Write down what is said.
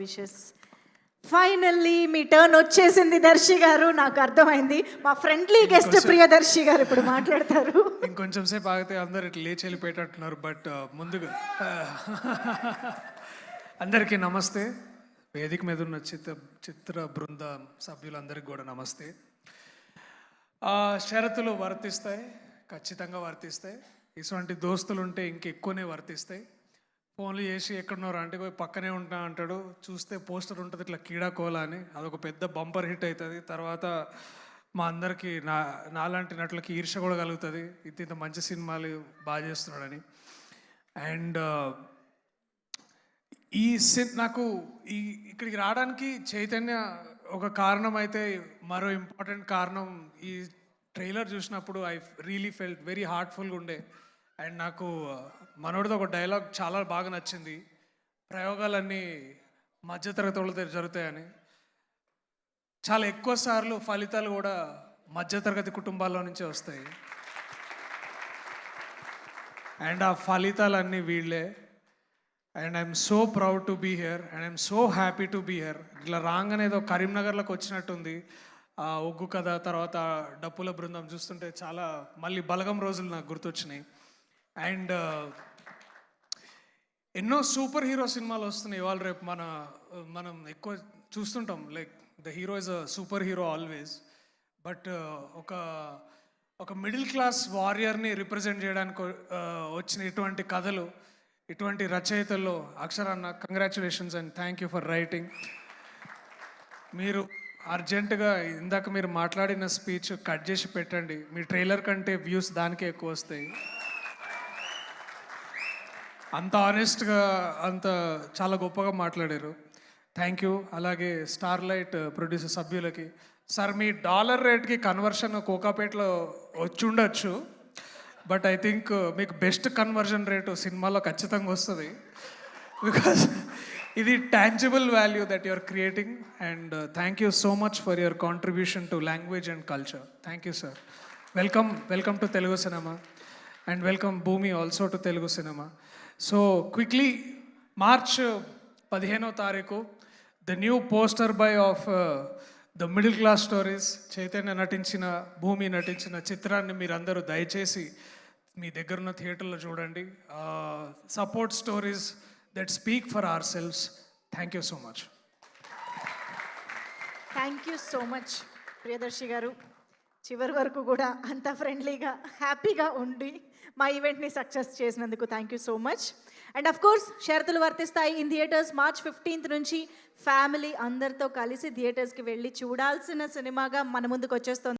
Wishes. Finally మీ turn వచ్చేసింది దర్శి గారు, నాకు అర్థమైంది. మా ఫ్రెండ్లీ గెస్ట్ ప్రియదర్శి గారు ఇప్పుడు మాట్లాడతారు. ఇంకొంచెం సేపు ఆగితే అందరు ఇట్లా లేచి వెళ్ళిపోయేటట్టున్నారు. బట్ ముందుగా అందరికీ నమస్తే. వేదిక మీద ఉన్న చిత్ర బృంద సభ్యులందరికీ కూడా నమస్తే. షరతులు వర్తిస్తాయి, ఖచ్చితంగా వర్తిస్తాయి. ఇటువంటి దోస్తులు ఉంటే ఇంకెక్కువనే వర్తిస్తాయి. ఫోన్లు చేసి ఎక్కడున్నారా అంటే పోయి పక్కనే ఉంటా అంటాడు. చూస్తే పోస్టర్ ఉంటుంది ఇట్లా కీడాకోలా అని, అదొక పెద్ద బంపర్ హిట్ అవుతుంది. తర్వాత మా అందరికీ నాలాంటి నటులకి ఈర్ష్య కూడా కలుగుతుంది, ఇంత మంచి సినిమాలు బాగా చేస్తున్నాడని. అండ్ నాకు ఇక్కడికి రావడానికి చైతన్య ఒక కారణం అయితే, మరో ఇంపార్టెంట్ కారణం ఈ ట్రైలర్ చూసినప్పుడు ఐ రియలీ ఫెల్ట్ వెరీ హార్ట్ఫుల్గా ఉండే. అండ్ నాకు మనోడితో ఒక డైలాగ్ చాలా బాగా నచ్చింది, ప్రయోగాలన్నీ మధ్యతరగతి వాళ్ళతో జరుగుతాయని. చాలా ఎక్కువ సార్లు ఫలితాలు కూడా మధ్యతరగతి కుటుంబాల్లో నుంచే వస్తాయి. అండ్ ఆ ఫలితాలన్నీ వీళ్ళే. And I'm so proud to be here and I'm so happy to be here. ఇట్లా రాగానే ఏదో కరీంనగర్లోకి వచ్చినట్టుంది. ఒగ్గు కథ తర్వాత డప్పుల బృందం చూస్తుంటే చాలా మళ్ళీ బలగం రోజులు నాకు గుర్తొచ్చినాయి. అండ్ ఎన్నో సూపర్ హీరో సినిమాలు వస్తున్నాయి ఇవాళ రేపు. మనం ఎక్కువ చూస్తుంటాం, like the hero is a super hero always. But ఒక మిడిల్ క్లాస్ వారియర్ని రిప్రజెంట్ చేయడానికి వచ్చిన ఇటువంటి కథలు, ఇటువంటి రచయితల్లో అక్షరాన్న congratulations and thank you for writing. మీరు అర్జెంటుగా ఇందాక మీరు మాట్లాడిన స్పీచ్ కట్ చేసి పెట్టండి, మీ ట్రైలర్ కంటే వ్యూస్ దానికే ఎక్కువ వస్తాయి. అంత ఆనెస్ట్గా అంత చాలా గొప్పగా మాట్లాడారు. Thank you. అలాగే స్టార్లైట్ ప్రొడ్యూసర్ సభ్యులకి, సార్ మీ డాలర్ రేట్కి కన్వర్షన్ కోకాపేటలో వచ్చి ఉండొచ్చు, బట్ ఐ థింక్ మీకు బెస్ట్ కన్వర్జన్ రేటు సినిమాలో ఖచ్చితంగా వస్తుంది. బికాస్ ఇది tangible value that you are creating. And thank you so much for your contribution to language and culture. Thank you sir. Welcome to Telugu cinema and welcome Bhumi also to Telugu cinema. So quickly, March 15వ తారీఖు the new poster by of the middle class stories, Chaitanya నటించిన, భూమి నటించిన చిత్రాన్ని మీరందరూ దయచేసి మీ దగ్గరున్న థియేటర్లో చూడండి. Support stories that speak for hour selves. Thank you so much. Thank you so much Priyadarshi గారు. చివరి వరకు కూడా అంత ఫ్రెండ్లీగా హ్యాపీగా ఉండి మా ఈవెంట్ని సక్సెస్ చేసినందుకు thank you so much. And of course షరతులు వర్తిస్తాయి. ఇన్ థియేటర్స్ మార్చ్ 15th నుంచి ఫ్యామిలీ అందరితో కలిసి థియేటర్స్కి వెళ్ళి చూడాల్సిన సినిమాగా మన ముందుకు వచ్చేస్తుంది.